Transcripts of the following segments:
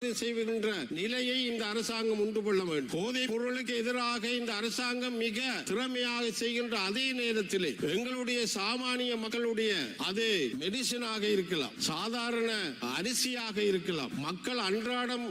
செய்கின்ற நிலையை இந்த அரசாங்கம் உண்டு கொள்ள வேண்டும். போதைப் பொருளுக்கு எதிராக இந்த அரசாங்கம் மிக திறமையாக செய்கின்ற அதே நேரத்தில் எங்களுடைய சாமானிய மக்களுடைய அது மெடிசனாக இருக்கலாம், சாதாரண அரிசியாக இருக்கலாம், மக்கள் அன்றாடம்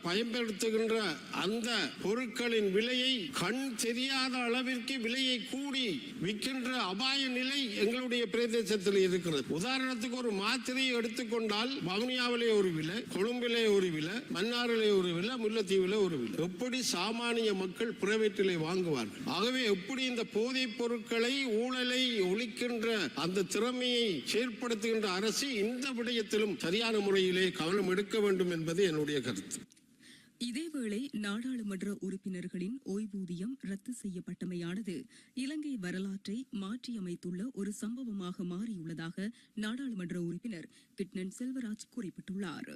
பயன்படுத்துகின்ற அந்த பொருட்களின் விலையை கண் தெரியாத அளவிற்கு விலையை கூடி விற்கின்ற அபாய நிலை எங்களுடைய பிரதேசத்தில் இருக்கிறது. உதாரணத்துக்கு ஒரு மாத்திரையை எடுத்துக்கொண்டால் வவுனியாவிலே ஒரு விலை, கொழும்பிலே ஒரு விலை, மன்னாரிலே ஒரு விலை, முல்லைத்தீவிலே ஒரு விலை. எப்படி சாமானிய மக்கள் பிரைவேட்டிலே வாங்குவார்கள்? ஆகவே எப்படி இந்த போதைப் பொருட்களை ஊழலை ஒழிக்கின்ற அந்த திறமையை செயற்படுத்துகின்ற அரசு இந்த விடயத்திலும் சரியான முறையிலே கவனம் எடுக்க வேண்டும் என்பது என்னுடைய கருத்து. இதேவேளை நாடாளுமன்ற உறுப்பினர்களின் ஓய்வூதியம் ரத்து செய்யப்பட்டமையானது இலங்கை வரலாற்றை மாற்றியமைத்துள்ள ஒரு சம்பவமாக மாறியுள்ளதாக நாடாளுமன்ற உறுப்பினர் கிட்னன் செல்வராஜ் குறிப்பிட்டுள்ளார்.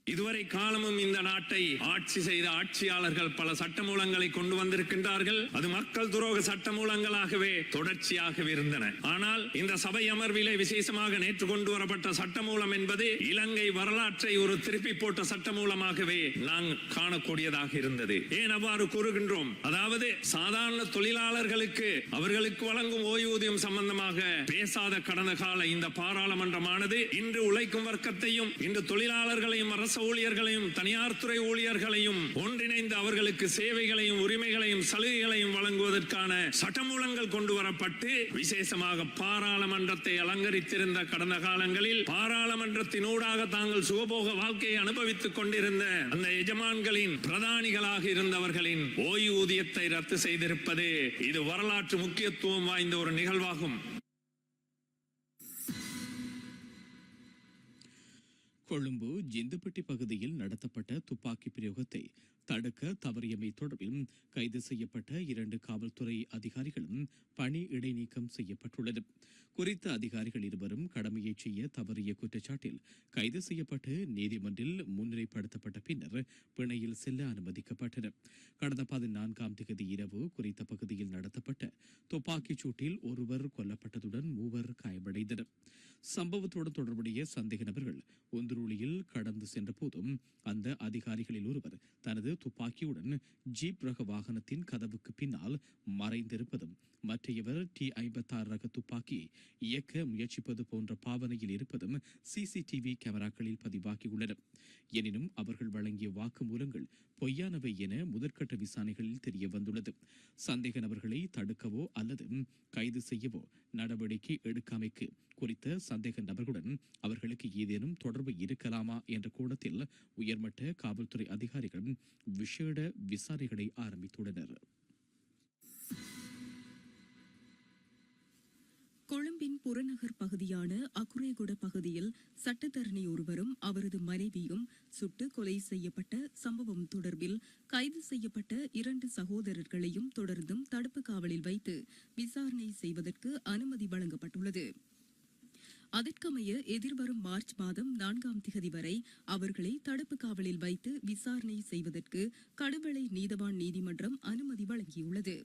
இதுவரை காலமும் இந்த நாட்டை ஆட்சி செய்த ஆட்சியாளர்கள் பல சட்டமூலங்களை கொண்டு வந்திருக்கின்றார்கள். அது மக்கள் துரோக சட்டமூலங்களாகவே தொடர்ச்சியாகவே இருந்தன. ஆனால் இந்த சபை அமர்விலே விசேஷமாக நேற்று கொண்டு வரப்பட்ட சட்டமூலம் என்பது இலங்கை வரலாற்றை ஒரு திருப்பி போட்ட சட்டமூலமாகவே நாம் காணக்கூடியதாக இருந்தது. ஏன் அவ்வாறு கூறுகின்றோம்? அதாவது சாதாரண தொழிலாளர்களுக்கு அவர்களுக்கு வழங்கும் ஓய்வூதியம் சம்பந்தமாக பேசாத கடந்த கால இந்த பாராளுமன்றமானது இன்று உழைக்கும் வர்க்கத்தையும் இன்று தொழிலாளர்களையும் அரசு ஊழியர்களையும் தனியார் துறை ஊழியர்களையும் ஒன்றிணைந்து அவர்களுக்கு சேவைகளையும் உரிமைகளையும் சலுகைகளையும் வழங்குவதற்கான சட்டமூலங்கள் கொண்டு வரப்பட்டு விசேஷமாக பாராளுமன்றத்தை அலங்கரித்திருந்த கடந்த காலங்களில் பாராளுமன்றத்தினூடாக தாங்கள் சுகபோக வாழ்க்கையை அனுபவித்துக் கொண்டிருந்த அந்த எஜமான்களின் பிரதானிகளாக இருந்தவர்களின் ஓய்வூதியத்தை ரத்து செய்திருப்பது இது வரலாற்று முக்கியத்துவம் வாய்ந்த ஒரு நிகழ்வாகும். கொழும்பு ஜிந்துப்பட்டி பகுதியில் நடத்தப்பட்ட துப்பாக்கி பிரயோகத்தை தடுக்க தவறியமை தொடர்பில் கைது செய்யப்பட்ட 2 காவல்துறை அதிகாரிகளும் பணி இடைநீக்கம் செய்யப்பட்டுள்ளது. குறித்த அதிகாரிகள் இருவரும் கடமையை செய்ய தவறிய குற்றச்சாட்டில் கைது செய்யப்பட்டு நீதிமன்றில் முன்னிலைப்படுத்தப்பட்ட பின்னர் பிணையில் செல்ல அனுமதிக்கப்பட்டனர். கடந்த 14ஆம் தேதி இரவு குறித்த பகுதியில் நடத்தப்பட்ட துப்பாக்கிச் சூட்டில் ஒருவர் கொல்லப்பட்டதுடன் 3 காயமடைந்தனர். சம்பவத்துடன் தொடர்புடைய சந்தேக நபர்கள் ஒந்துருளியில் கடந்து சென்ற போதும் அந்த அதிகாரிகளில் ஒருவர் தனது துப்பாக்கியுடன் ஜீப் ரக வாகனத்தின் கதவுக்கு பின்னால் மறைந்திருப்பதும் மற்றையவர் T56 ரக துப்பாக்கி இயக்க முயற்சிப்பது போன்ற பாவனையில் இருப்பதும் சிசிடிவி கேமராக்களில் பதிவாகியுள்ளன. எனினும் அவர்கள் வழங்கிய வாக்குமூலங்கள் பொய்யானவை என முதற்கட்ட விசாரணைகளில் தெரிய வந்துள்ளது. சந்தேக நபர்களை தடுக்கவோ அல்லது கைது செய்யவோ நடவடிக்கை எடுக்காமைக்கு குறித்த சந்தேக நபர்களுடன் அவர்களுக்கு ஏதேனும் தொடர்பு இருக்கலாமா என்ற கோணத்தில் உயர்மட்ட காவல்துறை அதிகாரிகள் விசேட விசாரணைகளை ஆரம்பித்துள்ளனர். கொழும்பின் புறநகர் பகுதியான அக்குரேகுட பகுதியில் சட்டத்தரணி ஒருவரும் அவரது மனைவியும் சுட்டு கொலை செய்யப்பட்ட சம்பவம் தொடர்பில் கைது செய்யப்பட்ட 2 சகோதரர்களையும் தொடர்ந்தும் தடுப்பு காவலில் வைத்து விசாரணை செய்வதற்கு அனுமதி வழங்கப்பட்டுள்ளது. அதற்கமைய எதிர்வரும் மார்ச் மாதம் 4ஆம் தேதி வரை அவர்களை தடுப்பு காவலில் வைத்து விசாரணை செய்வதற்கு கடுவளை நீதவான் நீதிமன்றம் அனுமதி வழங்கியுள்ளது.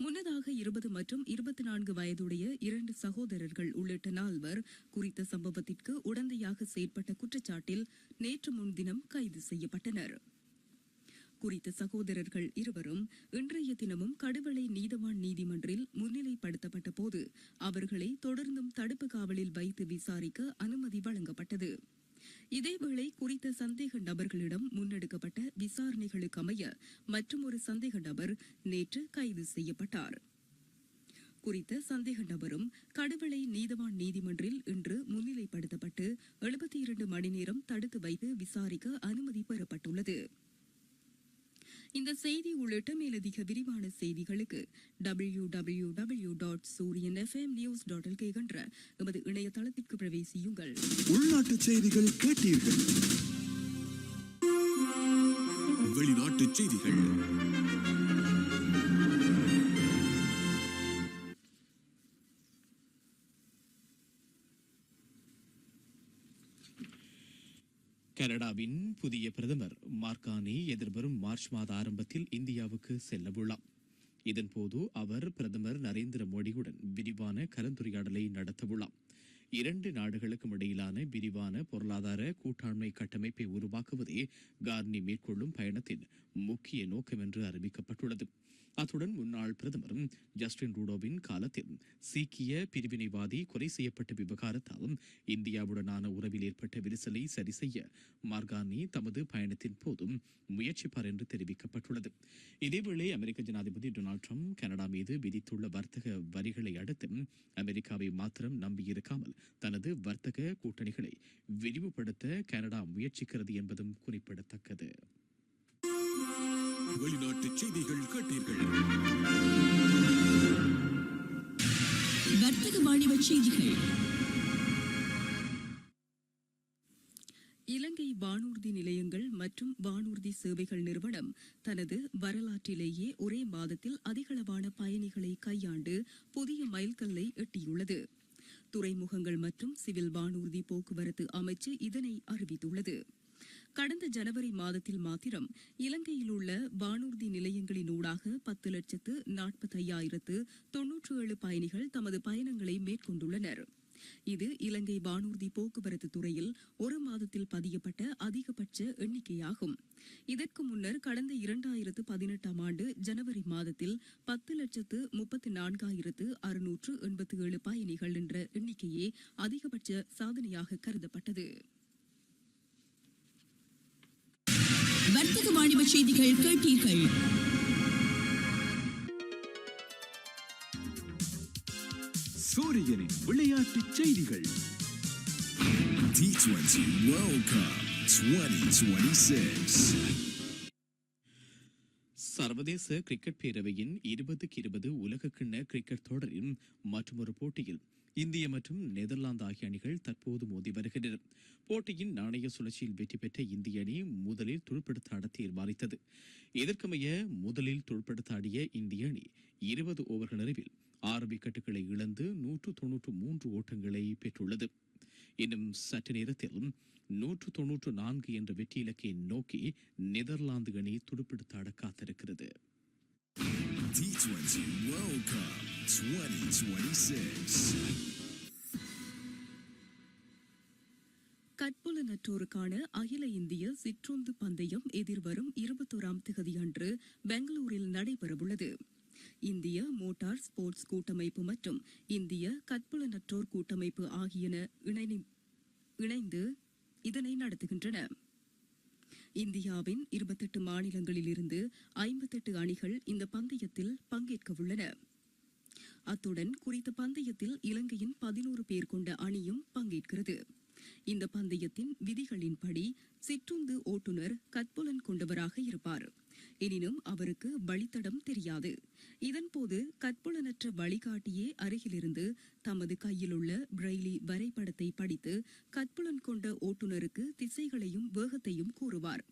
முன்னதாக 20 மற்றும் 24 வயதுடைய 2 சகோதரர்கள் உள்ளிட்ட 4 குறித்த சம்பவத்திற்கு உடந்தையாக செயற்பட்ட குற்றச்சாட்டில் நேற்று முன்தினம் கைது செய்யப்பட்டனர். குறித்த சகோதரர்கள் இருவரும் இன்றைய தினமும் கடுவளை நீதவான் நீதிமன்றில் முன்னிலைப்படுத்தப்பட்ட போது அவர்களை தொடர்ந்தும் தடுப்பு காவலில் வைத்து விசாரிக்க அனுமதி வழங்கப்பட்டது. இதேவேளை குறித்த சந்தேக நபர்களிடம் முன்னெடுக்கப்பட்ட விசாரணைகளுக்கு அமைய மற்றொரு சந்தேக நபர் நேற்று கைது செய்யப்பட்டார். குறித்த சந்தேக நபரும் கடுவளை நீதவான் நீதிமன்றில் இன்று முன்னிலைப்படுத்தப்பட்டு 72 மணி நேரம் தடுத்து வைத்து விசாரிக்க அனுமதி பெறப்பட்டுள்ளது. இந்த செய்தி உள்ளிட்ட மேலதிக விரிவான செய்திகளுக்கு www.suriyanfmnews.lk என்ற எமது இணையதளத்திற்கு பிரவேசியுங்கள். உள்நாட்டு செய்திகள் கேட்டீர்கள். வெளிநாட்டு செய்திகள். கனடாவின் புதிய பிரதமர் மார்கானி எதிர்வரும் மார்ச் மாத ஆரம்பத்தில் இந்தியாவுக்கு செல்லவுள்ளார். இதன்போது அவர் பிரதமர் நரேந்திர மோடியுடன் விரிவான கலந்துரையாடலை நடத்தவுள்ளார். இரண்டு நாடுகளுக்கும் இடையிலான விரிவான பொருளாதார கூட்டாண்மை கட்டமைப்பை உருவாக்குவதே கார்னி மேற்கொள்ளும் பயணத்தின் முக்கிய நோக்கம் என்று அறிவிக்கப்பட்டுள்ளது. அத்துடன் முன்னாள் பிரதமர் ஜஸ்டின் ட்ரூடோவின் காலத்தில் சீக்கிய பிரிவினைவாதி கொலை செய்யப்பட்ட விவகாரத்தால் இந்தியாவுடனான உறவில் ஏற்பட்ட விரிசலை சரி செய்ய மார்கானி தமது பயணத்தின் போதும் முயற்சிப்பார் என்று தெரிவிக்கப்பட்டுள்ளது. இதேவேளை அமெரிக்க ஜனாதிபதி டொனால்ட் ட்ரம்ப் கனடா மீது விதித்துள்ள வர்த்தக வரிகளை அடுத்து அமெரிக்காவை மாத்திரம் நம்பியிருக்காமல் தனது வர்த்தக கூட்டணிகளை விரிவுபடுத்த கனடா முயற்சிக்கிறது என்பதும் குறிப்பிடத்தக்கது. வெளிநாட்டு செய்திகள் கேட்டீர்கள். வர்த்தக வாணிப செய்திகள். இலங்கை வானூர்தி நிலையங்கள் மற்றும் வானூர்தி சேவைகள் நிறுவனம் தனது வரலாற்றிலேயே ஒரே மாதத்தில் அதிகளவான பயணிகளை கையாண்டு புதிய மைல்கல்லை எட்டியுள்ளது. துறைமுகங்கள் மற்றும் சிவில் வானூர்தி போக்குவரத்து அமைச்சு இதனை அறிவித்துள்ளது. கடந்த ஜனவரி மாதத்தில் மாத்திரம் இலங்கையில் உள்ள வானூர்தி நிலையங்களினூடாக 10,45,097 பயணிகள் தமது பயணங்களை மேற்கொண்டுள்ளனர். இது இலங்கை வானூர்தி போக்குவரத்து துறையில் ஒரு மாதத்தில் பதியப்பட்ட அதிகபட்ச எண்ணிக்கையாகும். இதற்கு முன்னர் கடந்த 2018 ஆண்டு ஜனவரி மாதத்தில் 10,34,687 பயணிகள் என்ற எண்ணிக்கையே அதிகபட்ச சாதனையாக கருதப்பட்டது. வர்த்தக வாணிப செய்திகள் கேட்டீர்கள். சூரியனின் விளையாட்டு செய்திகள். T20 World Cup 2026. சர்வதேச கிரிக்கெட் பேரவையின் 2020 உலகக்கிண்ண கிரிக்கெட் தொடரின் மற்றொரு போட்டியில் இந்திய மற்றும் நெதர்லாந்து ஆகிய அணிகள் தற்போது மோதி வருகின்றன. போட்டியின் நாணய சுழற்சியில் வெற்றி பெற்ற இந்திய அணி முதலில் துடுப்படுத்த ஆட தீர்மானித்தது. இதற்கமைய முதலில் துடுப்படுத்த ஆடிய இந்திய அணி 20 ஓவர்கள் நிறைவில் 6 விக்கெட்டுகளை இழந்து 193 ஓட்டங்களை பெற்றுள்ளது. இன்னும் சற்று நேரத்தில் 194 என்ற வெற்றி இலக்கை நோக்கி நெதர்லாந்து அணி துடுப்படுத்த ஆட காத்திருக்கிறது. T20 World Cup 2026. கற்புலனற்றோருக்கான அகில இந்திய சிற்றுந்து பந்தயம் எதிர்வரும் 21ஆம் தேதியன்று பெங்களூரில் நடைபெறவுள்ளது. இந்திய மோட்டார் ஸ்போர்ட்ஸ் கூட்டமைப்பு மற்றும் இந்திய கற்புலனற்றோர் கூட்டமைப்பு ஆகியன இணைந்து இதனை நடத்துகின்றன. இந்தியாவின் 28 மாநிலங்களிலிருந்து 58 அணிகள் இந்த பந்தயத்தில் பங்கேற்கவுள்ளன. அத்துடன் குறித்த பந்தயத்தில் இலங்கையின் 11 பேர் கொண்ட அணியும் பங்கேற்கிறது. இந்த பந்தயத்தின் விதிகளின்படி சிற்றுந்து ஓட்டுநர் கற்புலன் கொண்டவராக இருப்பார். எனினும் அவருக்கு வழித்தடம் தெரியாது. இதன்போது கற்புலனற்ற வழிகாட்டியே அருகிலிருந்து தமது கையிலுள்ள பிரெய்லி வரைபடத்தை படித்து கற்புலன் கொண்ட ஓட்டுநருக்கு திசைகளையும் வேகத்தையும் கூறுவார்.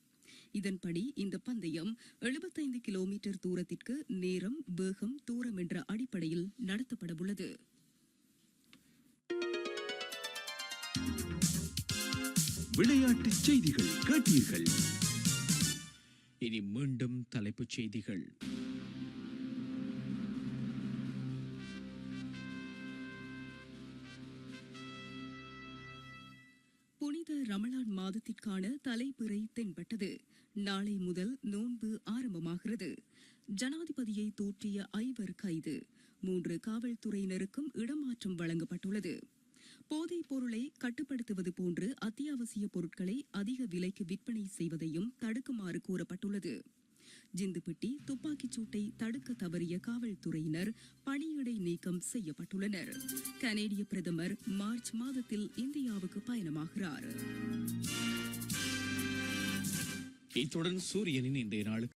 இதன்படி இந்த பந்தயம் 75 கிலோமீட்டர் தூரத்திற்கு நேரம், வேகம், தூரம் என்ற அடிப்படையில் நடத்தப்படவுள்ளது. விளையாட்டு செய்திகள் கேட்டீர்கள். இனி மீண்டும் தலைப்புச் செய்திகள். புனித ரமலான் மாதத்திற்கான தலைப்பிறை தென்பட்டது. நாளை முதல் நோன்பு ஆரம்பமாகிறது. ஜனாதிபதியை தூற்றிய 5 கைது. 3 காவல்துறையினருக்கும் இடமாற்றம் வழங்கப்பட்டுள்ளது. போதைப் பொருளை கட்டுப்படுத்துவது போன்று அத்தியாவசிய பொருட்களை அதிக விலைக்கு விற்பனை செய்வதையும் தடுக்குமாறு கூறப்பட்டுள்ளது. ஜிந்துப்பிட்டி துப்பாக்கிச் சூட்டை தடுக்க தவறிய காவல்துறையினர் பணியிடை நீக்கம் செய்யப்பட்டுள்ளனர். கனேடிய பிரதமர் மார்ச் மாதத்தில் இந்தியாவுக்கு பயணமாகிறார். இத்துடன் சூரியனின் இன்றைய நாளுக்கு